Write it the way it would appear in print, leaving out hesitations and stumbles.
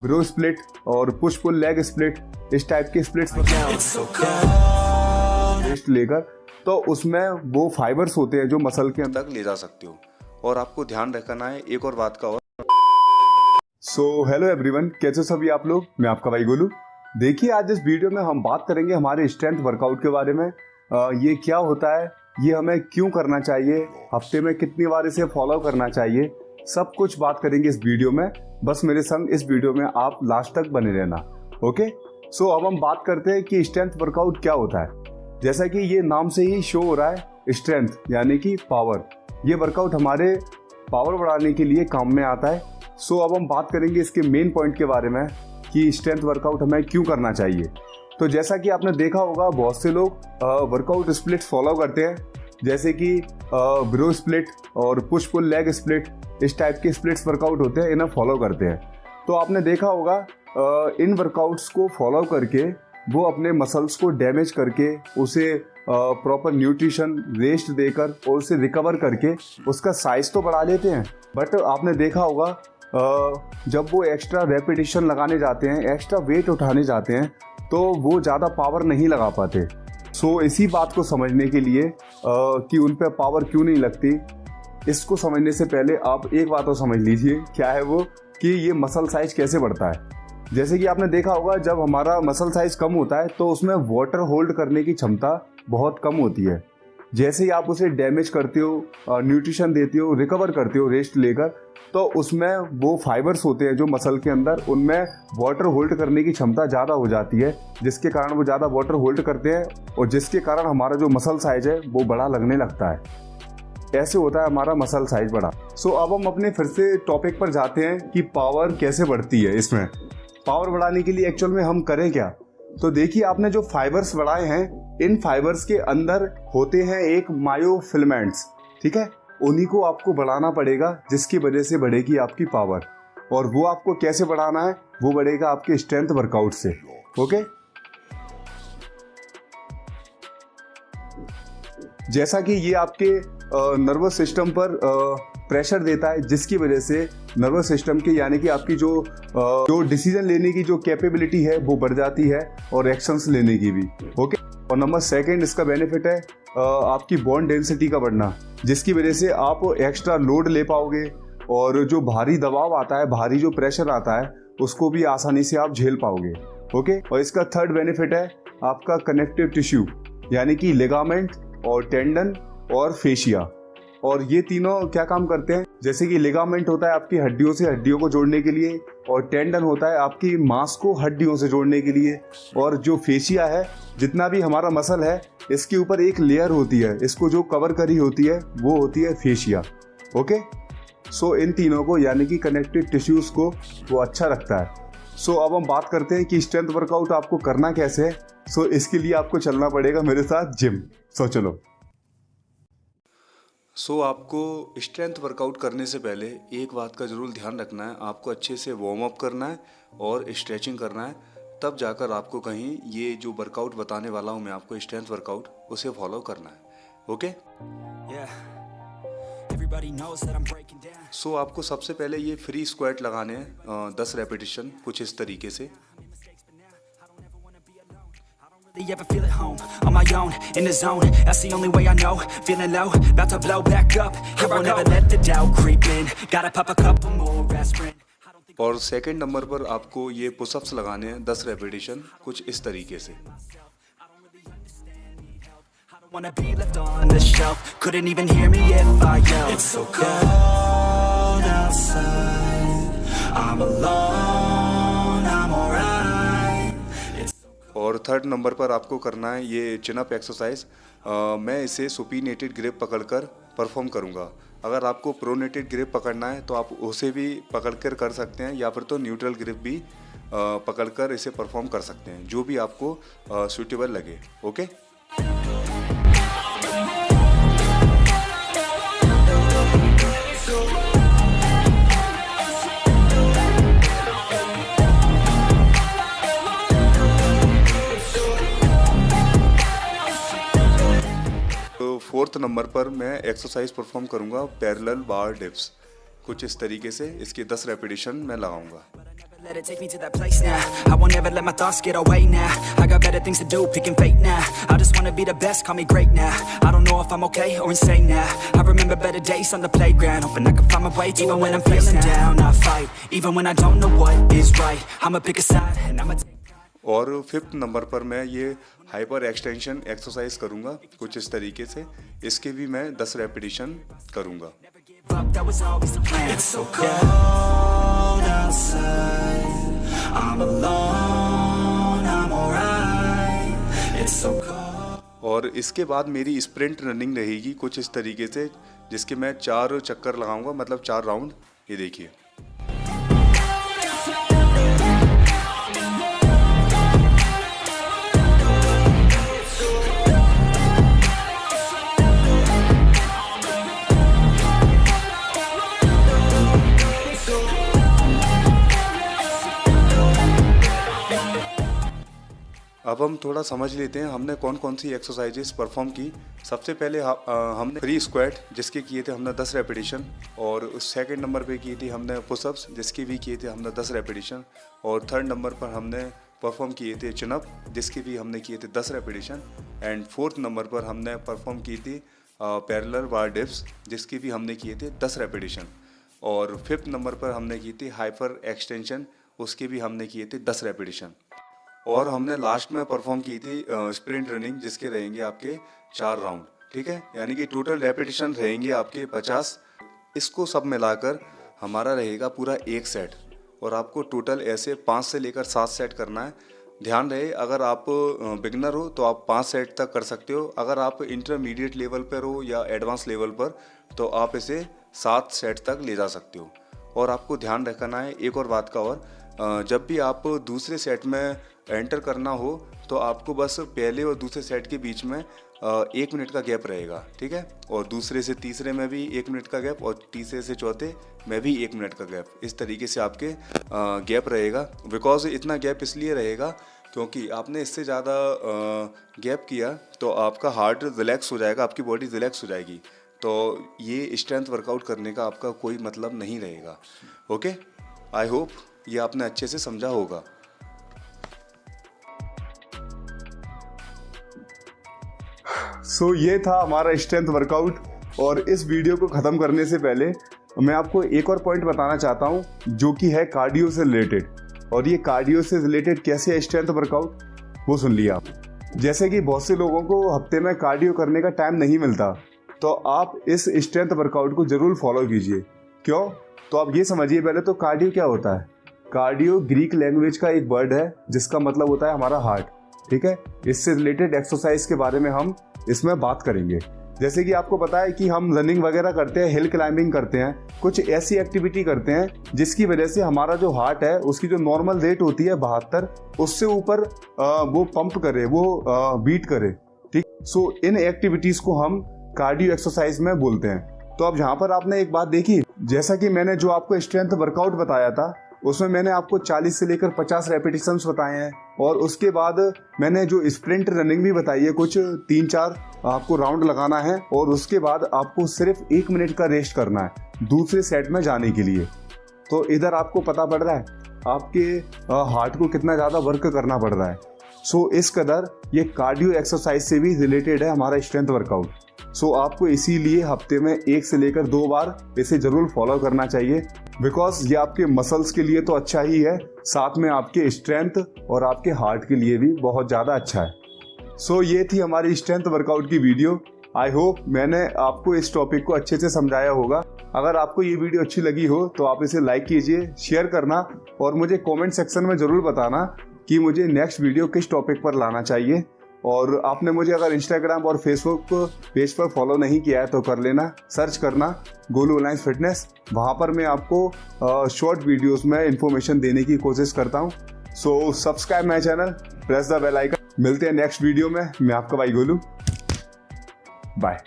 Bro split और push pull leg split, इस type के स्प्लिट्स रेस्ट लेकर, तो उसमें वो फाइबर्स होते हैं जो मसल के अंदर ले जा सकते हो। और आपको ध्यान रखना है एक और बात का और। सो हेलो एवरीवन, कैसे सभी आप लोग। मैं आपका भाई गोलू। देखिए, आज इस वीडियो में हम बात करेंगे हमारे स्ट्रेंथ वर्कआउट के बारे में। ये क्या होता है, ये हमें क्यों करना चाहिए, हफ्ते में कितनी बार इसे फॉलो करना चाहिए, सब कुछ बात करेंगे इस वीडियो में। बस मेरे संग इस वीडियो में आप लास्ट तक बने रहना। ओके, सो अब हम बात करते हैं कि स्ट्रेंथ वर्कआउट क्या होता है। जैसा कि ये नाम से ही शो हो रहा है, स्ट्रेंथ यानी कि पावर। ये वर्कआउट हमारे पावर बढ़ाने के लिए काम में आता है। सो अब हम बात करेंगे इसके मेन पॉइंट के बारे में कि स्ट्रेंथ वर्कआउट हमें क्यों करना चाहिए। तो जैसा कि आपने देखा होगा, बहुत से लोग वर्कआउट स्प्लिट फॉलो करते हैं, जैसे कि ब्रो स्प्लिट और पुश पुल लेग स्प्लिट, इस टाइप के स्प्लिट्स वर्कआउट होते हैं, इन्हें फॉलो करते हैं। तो आपने देखा होगा, इन वर्कआउट्स को फॉलो करके वो अपने मसल्स को डैमेज करके उसे प्रॉपर न्यूट्रिशन रेस्ट देकर और उसे रिकवर करके उसका साइज तो बढ़ा लेते हैं। बट आपने देखा होगा, जब वो एक्स्ट्रा रेपिटेशन लगाने जाते हैं, एक्स्ट्रा वेट उठाने जाते हैं, तो वो ज़्यादा पावर नहीं लगा पाते। सो इसी बात को समझने के लिए कि उन पर पावर क्यों नहीं लगती, इसको समझने से पहले आप एक बात और समझ लीजिए, क्या है वो, कि ये मसल साइज कैसे बढ़ता है। जैसे कि आपने देखा होगा, जब हमारा मसल साइज कम होता है तो उसमें वाटर होल्ड करने की क्षमता बहुत कम होती है। जैसे ही आप उसे डैमेज करते हो, न्यूट्रिशन देते हो, रिकवर करते हो रेस्ट लेकर, तो उसमें वो फाइबर्स होते हैं जो मसल के अंदर, उनमें वाटर होल्ड करने की क्षमता ज़्यादा हो जाती है, जिसके कारण वो ज़्यादा वाटर होल्ड करते हैं और जिसके कारण हमारा जो मसल साइज है वो बड़ा लगने लगता है। ऐसे होता है हमारा मसल साइज बड़ा। सो अब हम अपने फिर से टॉपिक पर जाते हैं कि पावर कैसे बढ़ती है। इसमें पावर बढ़ाने के लिए एक्चुअल में हम करें क्या। तो देखिए, आपने जो फाइबर्स बढ़ाए हैं, इन फाइबर्स के अंदर होते हैं एक मायोफिलामेंट्स, ठीक है। उन्हीं को आपको बढ़ाना पड़ेगा, जिसकी वजह से बढ़ेगी आपकी पावर। और वो आपको कैसे बढ़ाना है, वो बढ़ेगा आपके स्ट्रेंथ वर्कआउट से। ओके, जैसा कि ये आपके नर्वस सिस्टम पर प्रेशर देता है, जिसकी वजह से नर्वस सिस्टम की यानी कि आपकी जो डिसीजन लेने की जो कैपेबिलिटी है वो बढ़ जाती है, और एक्शंस लेने की भी। ओके, और नंबर सेकंड इसका बेनिफिट है आपकी बोन डेंसिटी का बढ़ना, जिसकी वजह से आप एक्स्ट्रा लोड ले पाओगे और जो भारी दबाव आता है, भारी जो प्रेशर आता है, उसको भी आसानी से आप झेल पाओगे। ओके, और इसका थर्ड बेनिफिट है आपका कनेक्टिव टिश्यू, यानी कि लिगामेंट और टेंडन और फेशिया। और ये तीनों क्या काम करते हैं, जैसे कि लिगामेंट होता है आपकी हड्डियों से हड्डियों को जोड़ने के लिए, और टेंडन होता है आपकी मांस को हड्डियों से जोड़ने के लिए, और जो फेशिया है, जितना भी हमारा मसल है, इसके ऊपर एक लेयर होती है, इसको जो कवर करी होती है वो होती है फेशिया। ओके, सो इन तीनों को यानी कि कनेक्टिव टिश्यूज को वो अच्छा रखता है। सो अब हम बात करते हैं कि स्ट्रेंथ वर्कआउट आपको करना कैसे है। सो इसके लिए आपको चलना पड़ेगा मेरे साथ जिम। सो चलो। सो आपको स्ट्रेंथ वर्कआउट करने से पहले एक बात का ज़रूर ध्यान रखना है, आपको अच्छे से वार्म अप करना है और स्ट्रेचिंग करना है, तब जाकर आपको कहीं ये जो वर्कआउट बताने वाला हूँ मैं आपको स्ट्रेंथ वर्कआउट, उसे फॉलो करना है। ओके, सो आपको सबसे पहले ये फ्री स्क्वाट लगाने हैं 10 रेपिटेशन, कुछ इस तरीके से। You ever feel at home, on my own, in the zone, that's the only way I know, feeling low, about to blow back up, here I never let the doubt creep in, gotta pop a couple more aspirin. और second number पर आपको ये pushups लगाने हैं 10 repetition, कुछ इस तरीके से। Wanna be left on the shelf, couldn't even hear me if I yelled. It's so cold outside, I'm alone, I'm alright. और थर्ड नंबर पर आपको करना है ये चिन-अप एक्सरसाइज। मैं इसे सुपीनेटेड ग्रिप पकड़कर परफॉर्म करूँगा। अगर आपको प्रोनेटेड ग्रिप पकड़ना है तो आप उसे भी पकड़कर कर सकते हैं, या फिर तो न्यूट्रल ग्रिप भी पकड़कर इसे परफॉर्म कर सकते हैं, जो भी आपको सूटेबल लगे। ओके, फोर्थ नंबर पर मैं एक्सरसाइज परफॉर्म करूंगा पैरेलल बार डिप्स, कुछ इस तरीके से। इसके 10 रेपिटेशन मैं लगाऊंगा। Let it take me to that place now. I won't ever let my thoughts get away now. I got better things to do, picking fate now. I just wanna be the best, call me great now. I don't know if I'm okay or insane now. I remember better days on the playground, hoping I can find my way. Even when I'm feeling down, I fight. Even when I don't know what is right, I'ma pick a side and I'ma take. और 5th number पर मैं ये hyper extension exercise करूँगा कुछ इस तरीके से। इसके भी मैं 10 रेपिटेशन करूँगा। That was always the plan. It's so cold outside. I'm alone, I'm alright. It's so cold. और इसके बाद मेरी स्प्रिंट रनिंग रहेगी कुछ इस तरीके से, जिसके मैं 4 चक्कर लगाऊंगा, मतलब 4 राउंड। ये देखिए। अब हम थोड़ा समझ लेते हैं हमने कौन कौन सी एक्सरसाइजेस परफॉर्म की। सबसे पहले हमने फ्री स्क्वाट जिसके किए थे हमने 10 रेपिटेशन, और सेकंड नंबर पे की थी हमने पुशअप्स जिसके भी किए थे हमने 10 रेपिटेशन, और थर्ड नंबर पर हमने परफॉर्म किए थे चिनअप जिसके भी हमने किए थे 10 रेपिटेशन, एंड फोर्थ नंबर पर हमने परफॉर्म की थी पैरेलल बार डिप्स जिसके भी हमने किए थे 10 रेपिटेशन, और फिफ्थ नंबर पर हमने की थी हाइपर एक्सटेंशन, उसके भी हमने किए थे 10 रेपिटेशन, और हमने लास्ट में परफॉर्म की थी स्प्रिंट रनिंग जिसके रहेंगे आपके 4 राउंड। ठीक है, यानी कि टोटल रेपिटेशन रहेंगे आपके 50। इसको सब मिलाकर हमारा रहेगा पूरा 1 सेट, और आपको टोटल ऐसे 5 से लेकर 7 सेट करना है। ध्यान रहे, अगर आप बिगनर हो तो आप 5 सेट तक कर सकते हो, अगर आप इंटरमीडिएट लेवल पर हो या एडवांस लेवल पर तो आप इसे 7 सेट तक ले जा सकते हो। और आपको ध्यान रखना है एक और बात का, और जब भी आप दूसरे सेट में एंटर करना हो तो आपको बस पहले और दूसरे सेट के बीच में 1 मिनट का गैप रहेगा। ठीक है, और दूसरे से तीसरे में भी 1 मिनट का गैप, और तीसरे से चौथे में भी 1 मिनट का गैप। इस तरीके से आपके गैप रहेगा। बिकॉज इतना गैप इसलिए रहेगा क्योंकि आपने इससे ज़्यादा गैप किया तो आपका हार्ट रिलैक्स हो जाएगा, आपकी बॉडी रिलैक्स हो जाएगी, तो ये स्ट्रेंथ वर्कआउट करने का आपका कोई मतलब नहीं रहेगा। ओके, आई होप ये आपने अच्छे से समझा होगा। सो ये था हमारा स्ट्रेंथ वर्कआउट, और इस वीडियो को ख़त्म करने से पहले मैं आपको एक और पॉइंट बताना चाहता हूँ जो कि है कार्डियो से रिलेटेड। और ये कार्डियो से रिलेटेड कैसे है स्ट्रेंथ वर्कआउट, वो सुन लिया आप। जैसे कि बहुत से लोगों को हफ्ते में कार्डियो करने का टाइम नहीं मिलता, तो आप इस स्ट्रेंथ वर्कआउट को ज़रूर फॉलो कीजिए। क्यों? तो आप ये समझिए पहले तो कार्डियो क्या होता है। कार्डियो ग्रीक लैंग्वेज का एक वर्ड है जिसका मतलब होता है हमारा हार्ट। ठीक है, इससे रिलेटेड एक्सरसाइज के बारे में हम इसमें बात करेंगे। जैसे कि आपको पता है कि हम रनिंग वगैरह करते हैं, हिल क्लाइंबिंग करते हैं, कुछ ऐसी एक्टिविटी करते हैं जिसकी वजह से हमारा जो हार्ट है उसकी जो नॉर्मल रेट होती है 72, उससे ऊपर वो पंप करे, वो बीट करे। ठीक, सो इन एक्टिविटीज को हम कार्डियो एक्सरसाइज में बोलते हैं। तो अब यहाँ पर आपने एक बात देखी, जैसा कि मैंने जो आपको स्ट्रेंथ वर्कआउट बताया था उसमें मैंने आपको 40 से लेकर 50 रेपिटेशंस बताए हैं, और उसके बाद मैंने जो स्प्रिंट रनिंग भी बताई है, कुछ 3-4 आपको राउंड लगाना है, और उसके बाद आपको सिर्फ 1 मिनट का रेस्ट करना है दूसरे सेट में जाने के लिए। तो इधर आपको पता पड़ रहा है आपके हार्ट को कितना ज़्यादा वर्क करना पड़ रहा है। सो इस कदर ये कार्डियो एक्सरसाइज से भी रिलेटेड है हमारा स्ट्रेंथ वर्कआउट। सो आपको इसीलिए हफ्ते में 1 से लेकर 2 बार इसे ज़रूर फॉलो करना चाहिए, बिकॉज ये आपके मसल्स के लिए तो अच्छा ही है, साथ में आपके स्ट्रेंथ और आपके हार्ट के लिए भी बहुत ज़्यादा अच्छा है। सो ये थी हमारी स्ट्रेंथ वर्कआउट की वीडियो। आई होप मैंने आपको इस टॉपिक को अच्छे से समझाया होगा। अगर आपको ये वीडियो अच्छी लगी हो तो आप इसे लाइक कीजिए, शेयर करना, और मुझे कमेंट सेक्शन में ज़रूर बताना कि मुझे नेक्स्ट वीडियो किस टॉपिक पर लाना चाहिए। और आपने मुझे अगर इंस्टाग्राम और फेसबुक पेज पर फॉलो नहीं किया है तो कर लेना, सर्च करना गोलू अलायंस फिटनेस। वहाँ पर मैं आपको शॉर्ट वीडियोस में इंफॉर्मेशन देने की कोशिश करता हूँ। So subscribe my channel, press the bell icon. मिलते हैं नेक्स्ट वीडियो में। मैं आपका भाई गोलू, बाय।